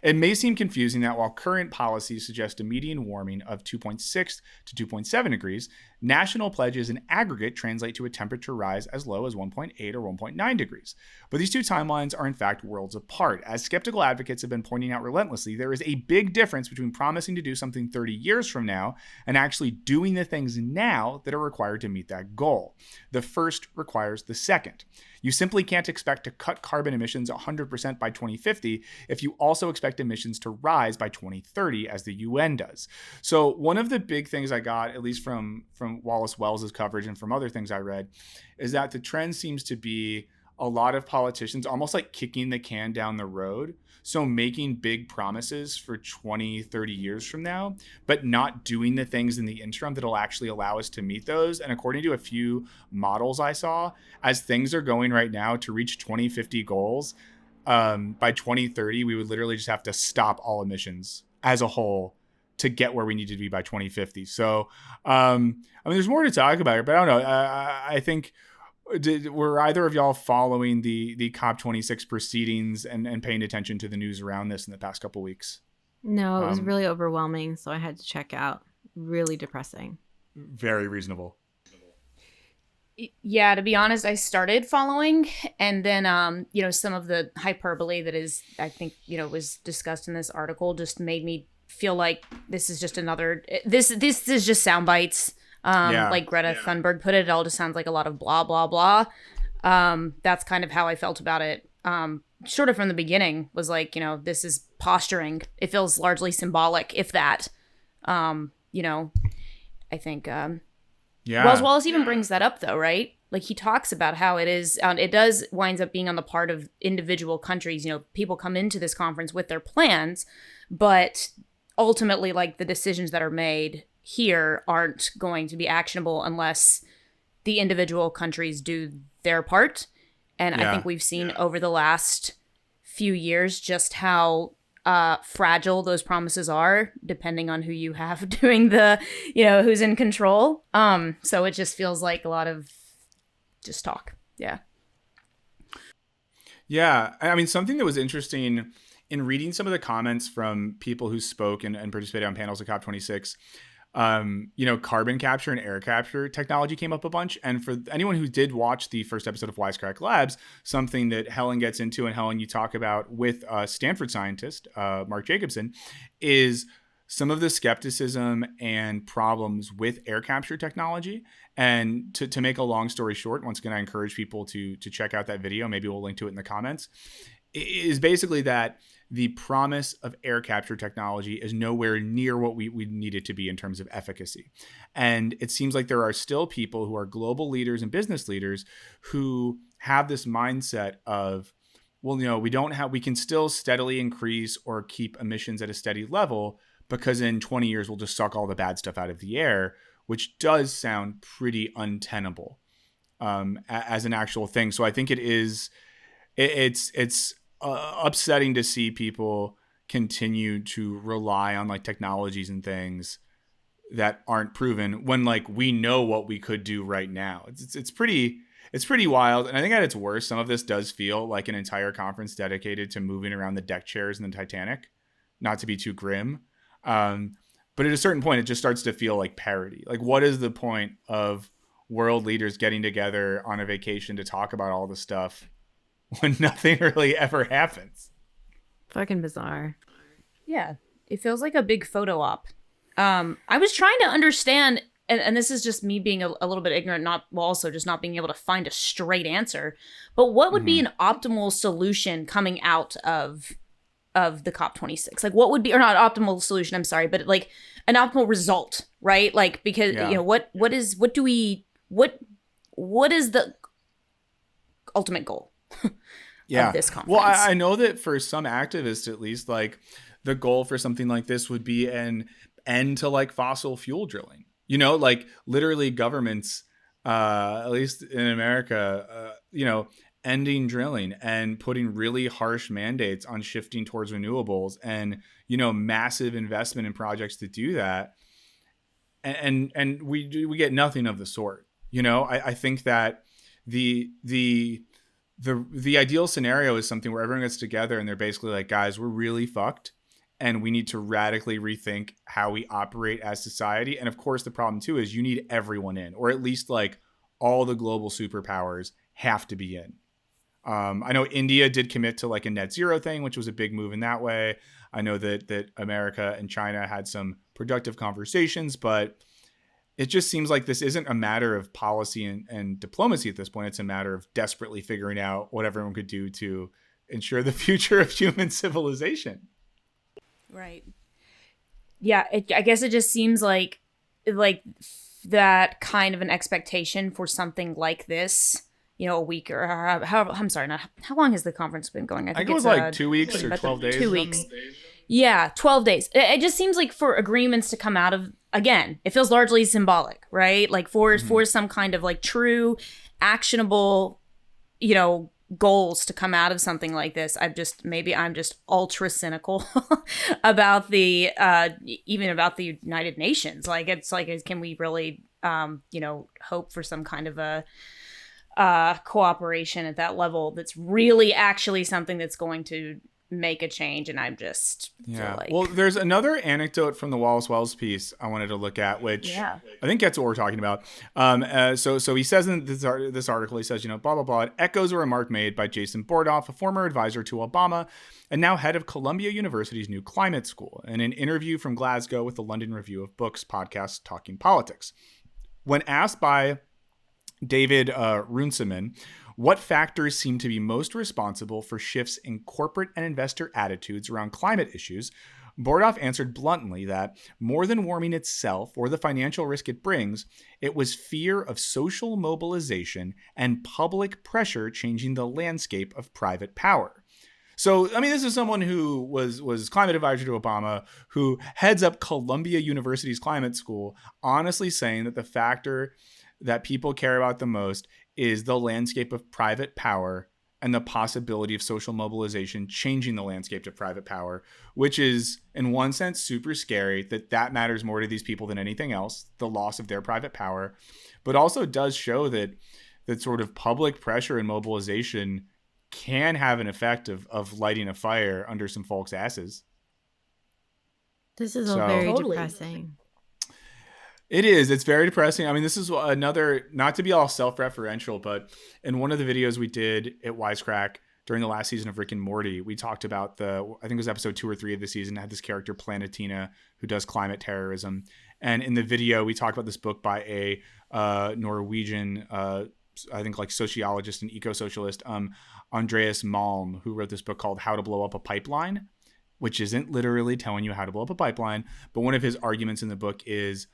It may seem confusing that while current policies suggest a median warming of 2.6 to 2.7 degrees, national pledges in aggregate translate to a temperature rise as low as 1.8 or 1.9 degrees. But these two timelines are in fact worlds apart. As skeptical advocates have been pointing out relentlessly, there is a big difference between promising to do something 30 years from now and actually doing the things now that are required to meet that goal. The first requires the second. You simply can't expect to cut carbon emissions 100% by 2050 if you also expect emissions to rise by 2030, as the UN does. So one of the big things I got, at least from Wallace Wells's coverage and from other things I read, is that the trend seems to be a lot of politicians almost like kicking the can down the road. So making big promises for 20, 30 years from now, but not doing the things in the interim that'll actually allow us to meet those. And according to a few models I saw, as things are going right now to reach 2050 goals, by 2030, we would literally just have to stop all emissions as a whole to get where we need to be by 2050. So, there's more to talk about here, but I don't know. I think, were either of y'all following the COP26 proceedings and paying attention to the news around this in the past couple of weeks? No, it was really overwhelming, so I had to check out. Really depressing. Very reasonable. Yeah, to be honest, I started following, and then some of the hyperbole that is, I think, was discussed in this article just made me feel like this is just another this is just sound bites. Like Greta Thunberg put it all just sounds like a lot of blah blah blah. That's kind of how I felt about it. Sort of from the beginning was like, this is posturing. It feels largely symbolic, if that. I think Wallace even brings that up though, right? Like he talks about how it is, it does winds up being on the part of individual countries. People come into this conference with their plans, but ultimately, like the decisions that are made here aren't going to be actionable unless the individual countries do their part. And I think we've seen over the last few years just how fragile those promises are, depending on who you have doing the, who's in control. So it just feels like a lot of just talk. Yeah. Yeah. I mean, something that was interesting in reading some of the comments from people who spoke and participated on panels at COP26, carbon capture and air capture technology came up a bunch. And for anyone who did watch the first episode of Wisecrack Labs, something that Helen gets into, and Helen, you talk about with Stanford scientist Mark Jacobson, is some of the skepticism and problems with air capture technology. And to make a long story short, once again, I encourage people to check out that video. Maybe we'll link to it in the comments. Is basically that the promise of air capture technology is nowhere near what we need it to be in terms of efficacy. And it seems like there are still people who are global leaders and business leaders who have this mindset of, well, we can still steadily increase or keep emissions at a steady level because in 20 years, we'll just suck all the bad stuff out of the air, which does sound pretty untenable as an actual thing. So I think it's upsetting to see people continue to rely on like technologies and things that aren't proven when like we know what we could do right now. It's pretty wild. And I think at its worst, some of this does feel like an entire conference dedicated to moving around the deck chairs in the Titanic, not to be too grim. But at a certain point, it just starts to feel like parody. Like, what is the point of world leaders getting together on a vacation to talk about all this stuff when nothing really ever happens? Fucking bizarre. Yeah, it feels like a big photo op. I was trying to understand, and this is just me being a little bit ignorant, also just not being able to find a straight answer, but what would be an optimal solution coming out of the COP26? Like, what would be, or not optimal solution, I'm sorry, but like an optimal result, right? Like, because what is the ultimate goal of this conference? Well, I know that for some activists, at least, like the goal for something like this would be an end to like fossil fuel drilling. Like literally governments, at least in America, ending drilling and putting really harsh mandates on shifting towards renewables and, massive investment in projects to do that. And we get nothing of the sort. I think that the ideal scenario is something where everyone gets together and they're basically like, guys, we're really fucked and we need to radically rethink how we operate as society. And of course, the problem too is you need everyone in, or at least like all the global superpowers have to be in. I know India did commit to like a net zero thing, which was a big move in that way. I know that America and China had some productive conversations, but it just seems like this isn't a matter of policy and diplomacy at this point. It's a matter of desperately figuring out what everyone could do to ensure the future of human civilization. Right. Yeah, I guess it just seems like that kind of an expectation for something like this, a week or how long has the conference been going? I think it was like 2 weeks or 12 days. 2 weeks. Yeah, 12 days. It just seems like for agreements to come out of, again, it feels largely symbolic, right? Like for some kind of like true, actionable, goals to come out of something like this. I'm just ultra cynical about even about the United Nations. Like, it's like, can we really, hope for some kind of a cooperation at that level that's really actually something that's going to make a change? And I'm just feel like... Well, there's another anecdote from the Wallace Wells piece I wanted to look at, which I think gets what we're talking about. So he says in this article, he says, blah, blah, blah. It echoes a remark made by Jason Bordoff, a former advisor to Obama and now head of Columbia University's new climate school, in an interview from Glasgow with the London Review of Books podcast Talking Politics. When asked by David Runciman what factors seem to be most responsible for shifts in corporate and investor attitudes around climate issues, Bordoff answered bluntly that more than warming itself or the financial risk it brings, it was fear of social mobilization and public pressure changing the landscape of private power. So, I mean, this is someone who was climate advisor to Obama, who heads up Columbia University's climate school, honestly saying that the factor that people care about the most is the landscape of private power and the possibility of social mobilization changing the landscape of private power, which is in one sense super scary that matters more to these people than anything else, the loss of their private power, but also does show that sort of public pressure and mobilization can have an effect of lighting a fire under some folks' asses. This is all very Totally. depressing. It is. It's very depressing. I mean, this is another, not to be all self-referential, but in one of the videos we did at Wisecrack during the last season of Rick and Morty, we talked about I think it was episode 2 or 3 of the season, had this character Planetina who does climate terrorism. And in the video, we talked about this book by a Norwegian, I think like sociologist and eco-socialist, Andreas Malm, who wrote this book called How to Blow Up a Pipeline, which isn't literally telling you how to blow up a pipeline. But one of his arguments in the book is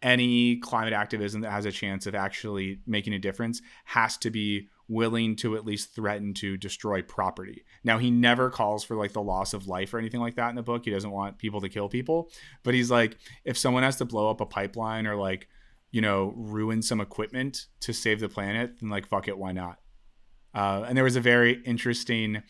any climate activism that has a chance of actually making a difference has to be willing to at least threaten to destroy property. Now, he never calls for like the loss of life or anything like that in the book. He doesn't want people to kill people. But he's like, if someone has to blow up a pipeline or like, you know, ruin some equipment to save the planet, then like, fuck it, why not? And there was a very interesting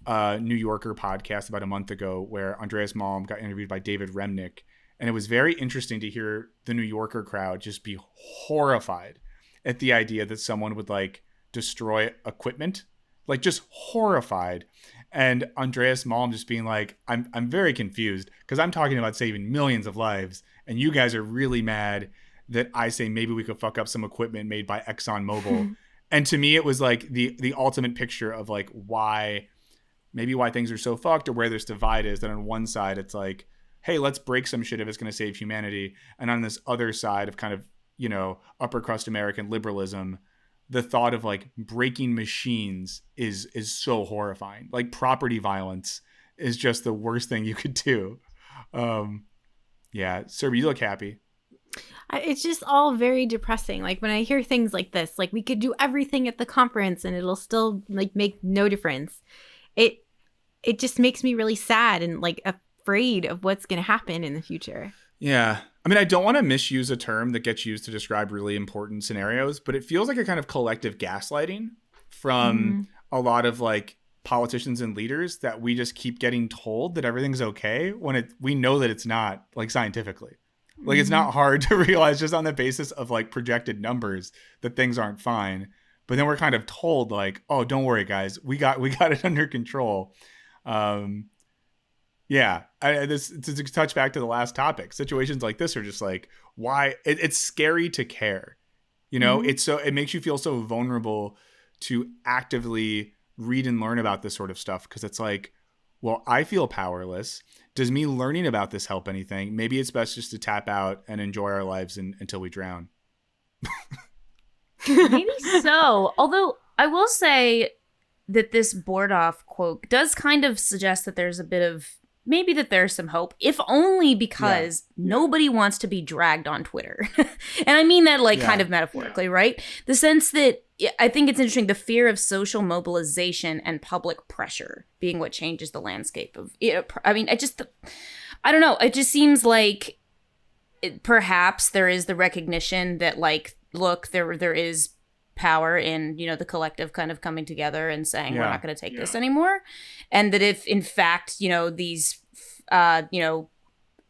New Yorker podcast about a month ago where Andreas Malm got interviewed by David Remnick. And it was very interesting to hear the New Yorker crowd just be horrified at the idea that someone would like destroy equipment, like just horrified. And Andreas Malm just being like, I'm very confused because I'm talking about saving millions of lives. And you guys are really mad that I say maybe we could fuck up some equipment made by ExxonMobil. And to me, it was like the ultimate picture of like why things are so fucked or where this divide is. That on one side, it's like, hey, let's break some shit if it's going to save humanity. And on this other side of kind of, you know, upper crust American liberalism, the thought of like breaking machines is so horrifying. Like property violence is just the worst thing you could do. Yeah. Surbhi, you look happy. It's just all very depressing. Like when I hear things like this, like we could do everything at the conference and it'll still like make no difference. It just makes me really sad and like afraid of what's going to happen in the future. Yeah. I mean, I don't want to misuse a term that gets used to describe really important scenarios, but it feels like a kind of collective gaslighting from a lot of like politicians and leaders that we just keep getting told that everything's okay when we know that it's not, like scientifically. Like it's not hard to realize just on the basis of like projected numbers that things aren't fine. But then we're kind of told like, oh, don't worry, guys, we got it under control. Yeah, this to touch back to the last topic. Situations like this are just like, why it's scary to care. You know, it makes you feel so vulnerable to actively read and learn about this sort of stuff because it's like, well, I feel powerless. Does me learning about this help anything? Maybe it's best just to tap out and enjoy our lives until we drown. Maybe so. Although I will say that this Bordoff quote does kind of suggest that there's a bit of maybe that there's some hope, if only because nobody wants to be dragged on Twitter. And I mean that like kind of metaphorically, right? The sense that I think it's interesting, the fear of social mobilization and public pressure being what changes the landscape of it. I mean, I don't know. It just seems like perhaps there is the recognition that like, look, there is power in, you know, the collective kind of coming together and saying we're not going to take this anymore. And that if in fact, you know, these you know,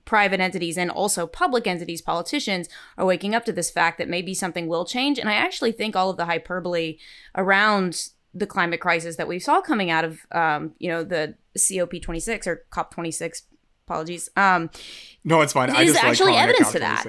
private entities and also public entities, politicians are waking up to this fact that maybe something will change. And I actually think all of the hyperbole around the climate crisis that we saw coming out of you know, the COP26 or COP26, apologies, no, it's fine. I just actually like evidence to that.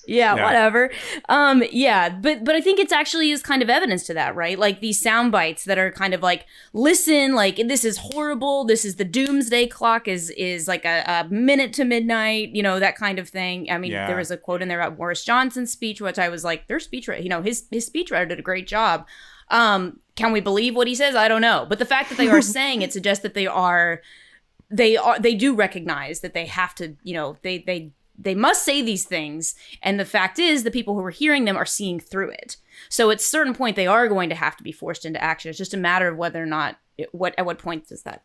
Yeah, whatever. But I think it's actually is kind of evidence to that, right? Like these sound bites that are kind of like, listen, like this is horrible. This is the doomsday clock is like a minute to midnight, you know, that kind of thing. I mean, there was a quote in there about Boris Johnson's speech, which I was like, their speech, you know, his speechwriter did a great job. Can we believe what he says? I don't know. But the fact that they are saying it suggests that they do recognize that they have to, you know, they must say these things. And the fact is the people who are hearing them are seeing through it. So at a certain point, they are going to have to be forced into action. It's just a matter of whether or not, at what point does that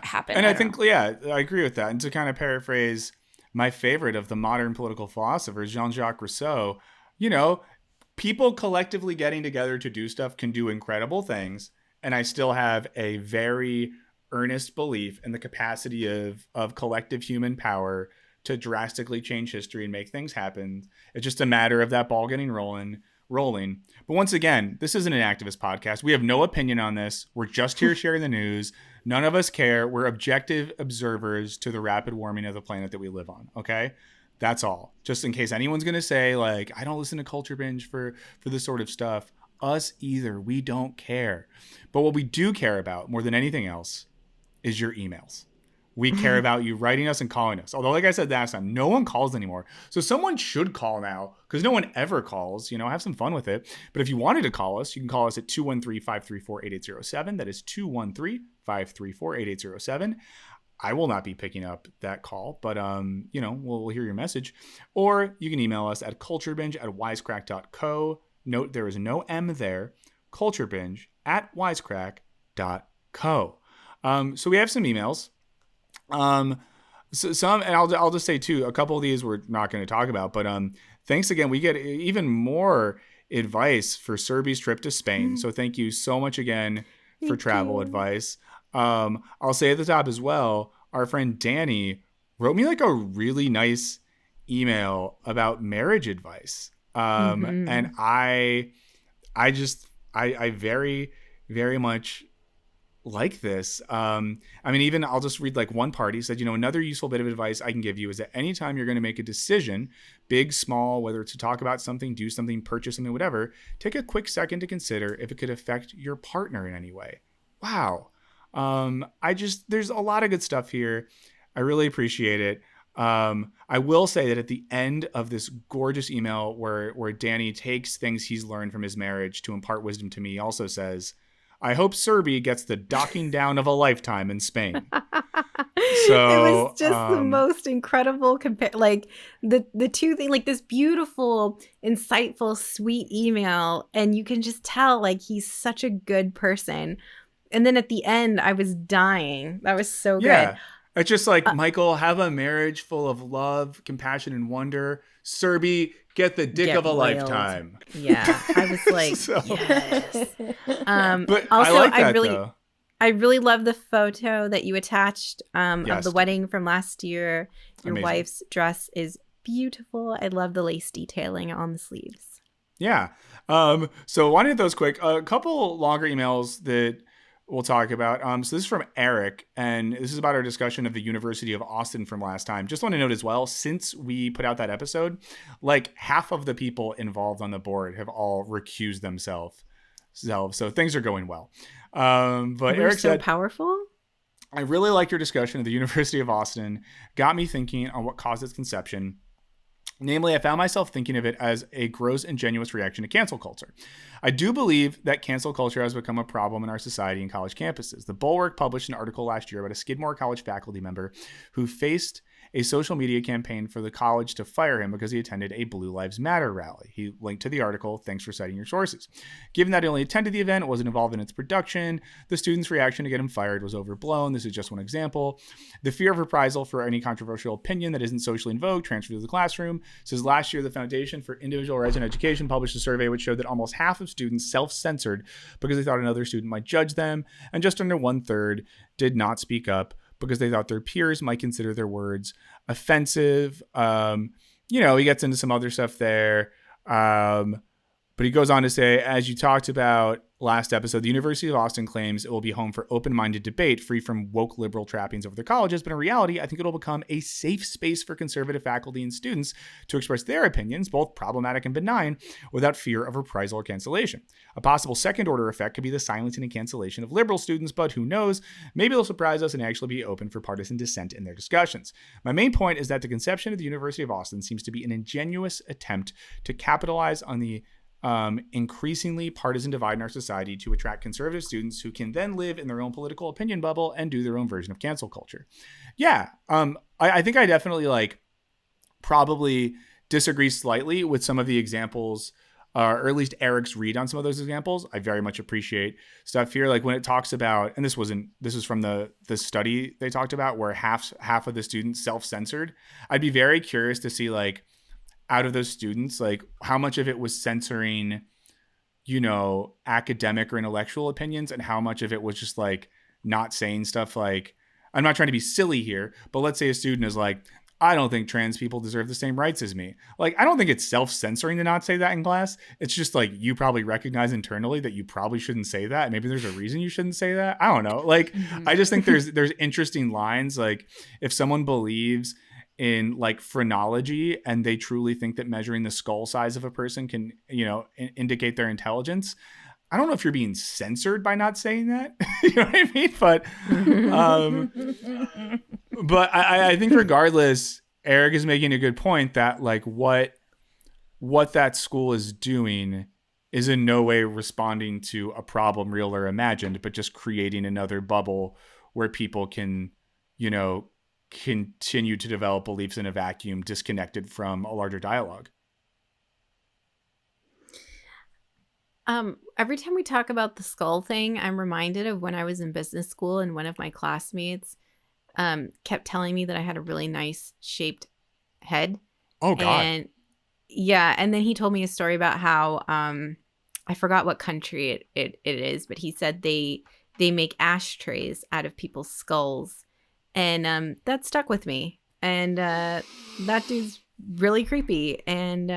happen? And I think, I agree with that. And to kind of paraphrase my favorite of the modern political philosophers, Jean-Jacques Rousseau, you know, people collectively getting together to do stuff can do incredible things. And I still have a very earnest belief in the capacity of collective human power to drastically change history and make things happen. It's just a matter of that ball getting rolling, rolling. But once again, this isn't an activist podcast. We have no opinion on this. We're just here sharing the news. None of us care. We're objective observers to the rapid warming of the planet that we live on. Okay? That's all. Just in case anyone's going to say, like, I don't listen to Culture Binge for this sort of stuff. Us either. We don't care. But what we do care about more than anything else is your emails. We care about you writing us and calling us. Although, like I said last time, no one calls anymore. So someone should call now because no one ever calls. You know, have some fun with it. But if you wanted to call us, you can call us at 213-534-8807. That is 213-534-8807. I will not be picking up that call, but, you know, we'll hear your message. Or you can email us at culturebinge@wisecrack.co. Note there is no M there. culturebinge@wisecrack.co. So we have some emails. So some, and I'll just say too, a couple of these we're not going to talk about, but thanks again. We get even more advice for Surbhi's trip to Spain. So thank you so much again for travel advice. I'll say at the top as well, our friend Danny wrote me like a really nice email about marriage advice. And I very, very much like this. I mean, even I'll just read like one part. He said, you know, another useful bit of advice I can give you is that anytime you're going to make a decision, big, small, whether it's to talk about something, do something, purchase something, whatever, take a quick second to consider if it could affect your partner in any way. Wow. There's a lot of good stuff here. I really appreciate it. I will say that at the end of this gorgeous email where Danny takes things he's learned from his marriage to impart wisdom to me, he also says, I hope Surbhi gets the docking down of a lifetime in Spain. So it was just the most incredible like the two things, like this beautiful, insightful, sweet email, and you can just tell like he's such a good person. And then at the end, I was dying. That was so good. Yeah. It's just like, Michael, have a marriage full of love, compassion, and wonder. Surbhi, get the dick of a lifetime. Yeah. I was like, yes. But also, I like that, though. I really love the photo that you attached of Yes. the wedding from last year. Your Amazing. wife's dress is beautiful. I love the lace detailing on the sleeves. Yeah. So one of those quick, a couple longer emails that we'll talk about. So this is from Eric, and this is about our discussion of the University of Austin from last time. Just want to note as well, since we put out that episode, like half of the people involved on the board have all recused themselves. So things are going well. But Eric so said, powerful. I really like your discussion of the University of Austin. Got me thinking on what caused its conception. Namely, I found myself thinking of it as a gross, ingenuous reaction to cancel culture. I do believe that cancel culture has become a problem in our society and college campuses. The Bulwark published an article last year about a Skidmore College faculty member who faced a social media campaign for the college to fire him because he attended a Blue Lives Matter rally. He linked to the article. Thanks for citing your sources. Given that he only attended the event, wasn't involved in its production, the students' reaction to get him fired was overblown. This is just one example. The fear of reprisal for any controversial opinion that isn't socially in vogue transferred to the classroom. Says last year, the Foundation for Individual Rights in Education published a survey which showed that almost half of students self-censored because they thought another student might judge them, and just under 1/3 did not speak up because they thought their peers might consider their words offensive. He gets into some other stuff there. But he goes on to say, as you talked about last episode, the University of Austin claims it will be home for open-minded debate, free from woke liberal trappings over their colleges. But in reality, I think it'll become a safe space for conservative faculty and students to express their opinions, both problematic and benign, without fear of reprisal or cancellation. A possible second-order effect could be the silencing and cancellation of liberal students, but who knows? Maybe they'll surprise us and actually be open for partisan dissent in their discussions. My main point is that the conception of the University of Austin seems to be an ingenuous attempt to capitalize on the increasingly partisan divide in our society to attract conservative students who can then live in their own political opinion bubble and do their own version of cancel culture. Yeah, I think I definitely probably disagree slightly with some of the examples, or at least Eric's read on some of those examples. I very much appreciate stuff here, like when it talks about, and this was from the study they talked about where half of the students self-censored. I'd be very curious to see out of those students, how much of it was censoring, academic or intellectual opinions, and how much of it was just not saying stuff like, I'm not trying to be silly here, but let's say a student is like, I don't think trans people deserve the same rights as me. Like, I don't think it's self-censoring to not say that in class. It's just like, you probably recognize internally that you probably shouldn't say that. Maybe there's a reason you shouldn't say that. I don't know. Like, I just think there's interesting lines. Like, if someone believes in like phrenology and they truly think that measuring the skull size of a person can, indicate their intelligence, I don't know if you're being censored by not saying that. You know what I mean? But I think regardless, Eric is making a good point that like what that school is doing is in no way responding to a problem, real or imagined, but just creating another bubble where people can, continue to develop beliefs in a vacuum disconnected from a larger dialogue. Every time we talk about the skull thing, I'm reminded of when I was in business school and one of my classmates kept telling me that I had a really nice shaped head. Oh God. And then he told me a story about how I forgot what country it is, but he said they make ashtrays out of people's skulls. And that stuck with me. And that dude's really creepy. And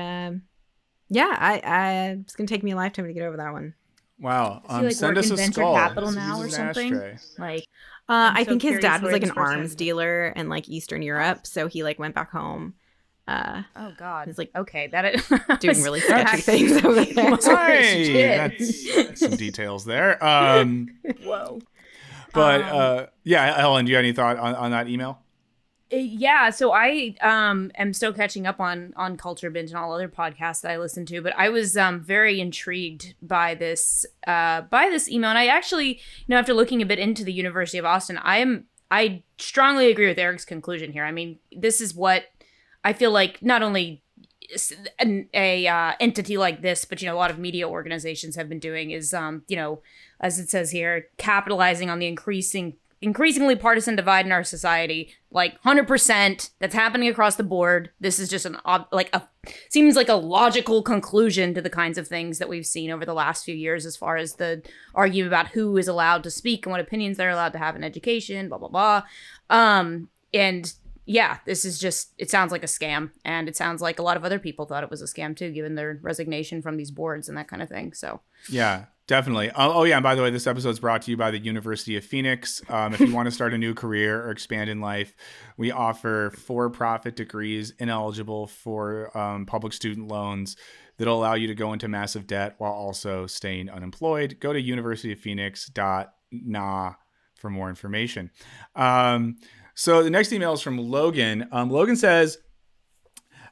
it's gonna take me a lifetime to get over that one. Wow. Like send us a skull. Capital now or something. Ashtray. Like, I think his dad was like an arms dealer in like Eastern Europe, so he like went back home. Oh God, he's like okay, that is doing really sketchy things over there. Hey, that's some details there. Whoa. But Helen, do you have any thought on that email? Yeah, so I am still catching up on Culture Binge and all other podcasts that I listen to, but I was very intrigued by this email, and I actually, after looking a bit into the University of Austin, I strongly agree with Eric's conclusion here. I mean, this is what I feel like not only a entity like this, but a lot of media organizations have been doing is as it says here, capitalizing on the increasingly partisan divide in our society, like 100%. That's happening across the board. This is just seems like a logical conclusion to the kinds of things that we've seen over the last few years, as far as the argument about who is allowed to speak and what opinions they're allowed to have in education, blah blah blah. And yeah, this is just, it sounds like a scam, and it sounds like a lot of other people thought it was a scam too, given their resignation from these boards and that kind of thing. So yeah. Definitely. Oh, yeah. And by the way, this episode is brought to you by the University of Phoenix. If you want to start a new career or expand in life, we offer for-profit degrees ineligible for public student loans that'll allow you to go into massive debt while also staying unemployed. Go to universityofphoenix.na for more information. So the next email is from Logan. Logan says,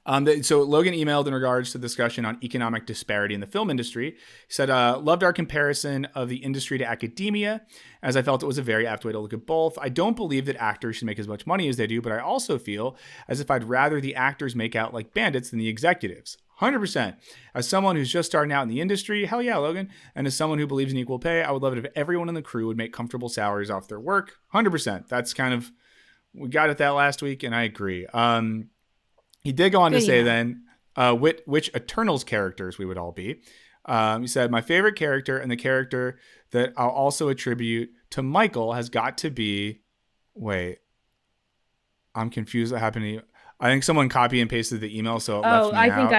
so Logan emailed in regards to the discussion on economic disparity in the film industry. He said, loved our comparison of the industry to academia, as I felt it was a very apt way to look at both. I don't believe that actors should make as much money as they do, but I also feel as if I'd rather the actors make out like bandits than the executives. 100%. As someone who's just starting out in the industry, hell yeah, Logan. And as someone who believes in equal pay, I would love it if everyone in the crew would make comfortable salaries off their work. 100%. That's kind of, we got at that last week, and I agree. He did go on to say then which Eternals characters we would all be. He said, my favorite character and the character that I'll also attribute to Michael has got to be... Wait. I'm confused what happened to you. I think someone copy and pasted the email, so it left me out.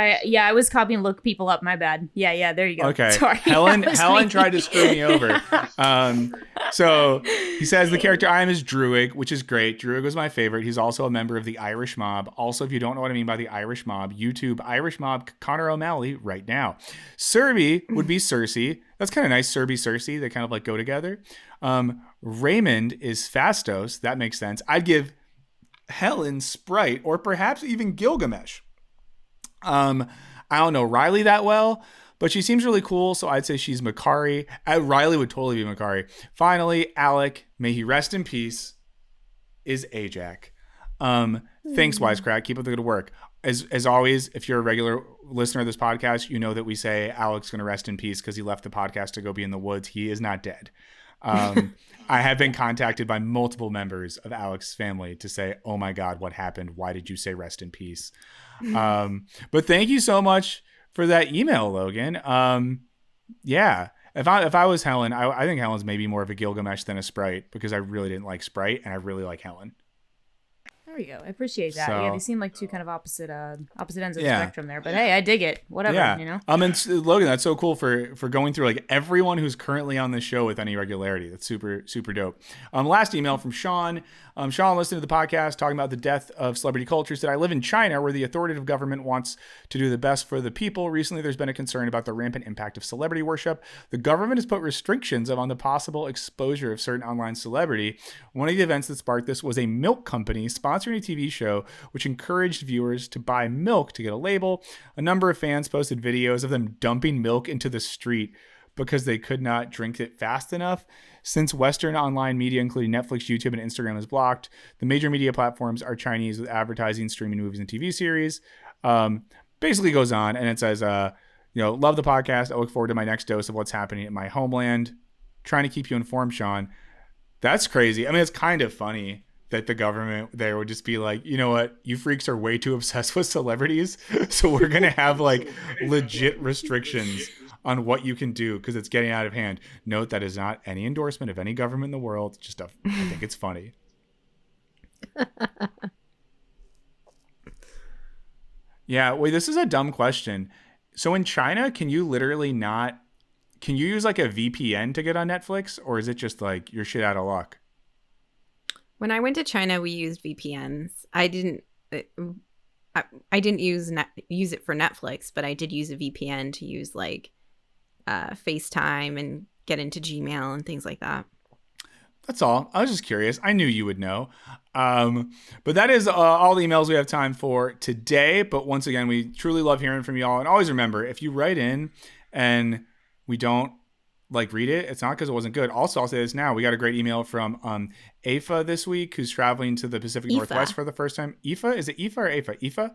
I was copying look people up. My bad. Yeah, there you go. Okay. Sorry. Helen tried to screw me over. So he says the character I am is Druig, which is great. Druig was my favorite. He's also a member of the Irish Mob. Also, if you don't know what I mean by the Irish Mob, YouTube Irish Mob Connor O'Malley right now. Surbhi would be Cersei. That's kind of nice. Surbhi, Cersei. They kind of like go together. Raymond is Fastos. That makes sense. I'd give Helen Sprite, or perhaps even Gilgamesh. I don't know Riley that well, but she seems really cool, so I'd say she's Makari. Riley would totally be Makari. Finally, Alec, may he rest in peace, is Ajak. Thanks, Wisecrack. Keep up the good work. As always, if you're a regular listener of this podcast, you know that we say Alec's going to rest in peace because he left the podcast to go be in the woods. He is not dead. I have been contacted by multiple members of Alex's family to say, oh my God, what happened? Why did you say rest in peace? But thank you so much for that email, Logan. Yeah, if I was Helen, I think Helen's maybe more of a Gilgamesh than a Sprite, because I really didn't like Sprite and I really like Helen. There we go. I appreciate that. So- Yeah, they seem like two kind of opposite ends of the spectrum there. But hey, I dig it. Whatever, Yeah. you know? And Logan, that's so cool for going through like everyone who's currently on this show with any regularity. That's super, super dope. Last email from Sean. Sean listened to the podcast talking about the death of celebrity culture. Said, I live in China where the authoritative government wants to do the best for the people. Recently, there's been a concern about the rampant impact of celebrity worship. The government has put restrictions on the possible exposure of certain online celebrity. One of the events that sparked this was a milk company sponsoring a TV show which encouraged viewers to buy milk to get a label. A number of fans posted videos of them dumping milk into the street because they could not drink it fast enough. Since Western online media, including Netflix, YouTube, and Instagram, is blocked, the major media platforms are Chinese with advertising, streaming movies, and TV series. Basically goes on, and it says, love the podcast. I look forward to my next dose of what's happening in my homeland. Trying to keep you informed, Sean. That's crazy. I mean, it's kind of funny that the government there would just be like, you know what, you freaks are way too obsessed with celebrities, so we're going to have like legit restrictions on what you can do because it's getting out of hand. Note that is not any endorsement of any government in the world. Just I think it's funny. Yeah, wait, this is a dumb question. So in China, can you use like a VPN to get on Netflix, or is it just like you're shit out of luck? When I went to China, we used VPNs. I didn't use it for Netflix, but I did use a VPN to use like FaceTime and get into Gmail and things like that. That's all. I was just curious. I knew you would know. But that is all the emails we have time for today. But once again, we truly love hearing from y'all. And always remember, if you write in and we don't read it, it's not because it wasn't good. Also, I'll say this now. We got a great email from Aoife this week, who's traveling to the Pacific Northwest for the first time. Aoife? Is it Aoife or Aoife? Aoife?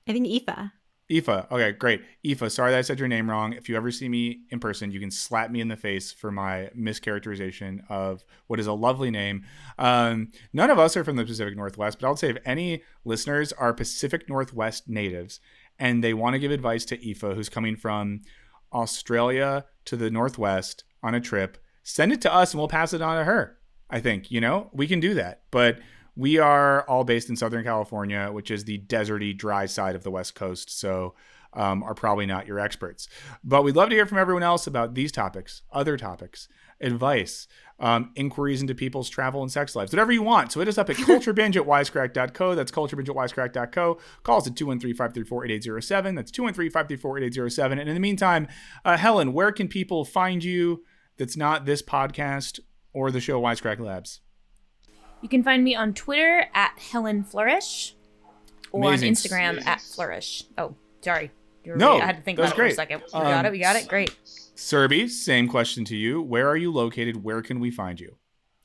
I think Aoife. Aoife. Okay, great. Aoife, sorry that I said your name wrong. If you ever see me in person, you can slap me in the face for my mischaracterization of what is a lovely name. None of us are from the Pacific Northwest, but I'll say if any listeners are Pacific Northwest natives and they want to give advice to Aoife, who's coming from Australia to the Northwest on a trip, send it to us and we'll pass it on to her. I think, we can do that. But we are all based in Southern California, which is the deserty, dry side of the West Coast. So are probably not your experts. But we'd love to hear from everyone else about these topics, other topics, advice, inquiries into people's travel and sex lives, whatever you want. So hit us up at culturebinge@wisecrack.co. That's culturebinge@wisecrack.co. Call us at 213-534-8807. That's 213-534-8807. And in the meantime, Helen, where can people find you that's not this podcast or the show Wisecrack Labs? You can find me on Twitter at Helen Flourish or Amazing. on Instagram at Flourish. Oh, sorry. No, I had to think that was about it for a great. second. We got it. Great. Surbhi, same question to you. Where are you located? Where can we find you?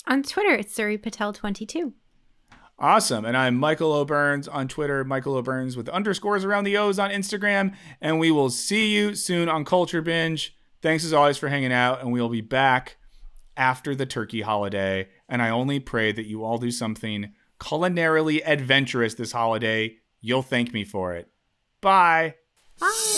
On Twitter, it's Surrey Patel 22. Awesome. And I'm Michael O'Burns on Twitter, Michael O'Burns with underscores around the O's on Instagram. And we will see you soon on Culture Binge. Thanks as always for hanging out. And we'll be back after the turkey holiday. And I only pray that you all do something culinarily adventurous this holiday. You'll thank me for it. Bye. Bye.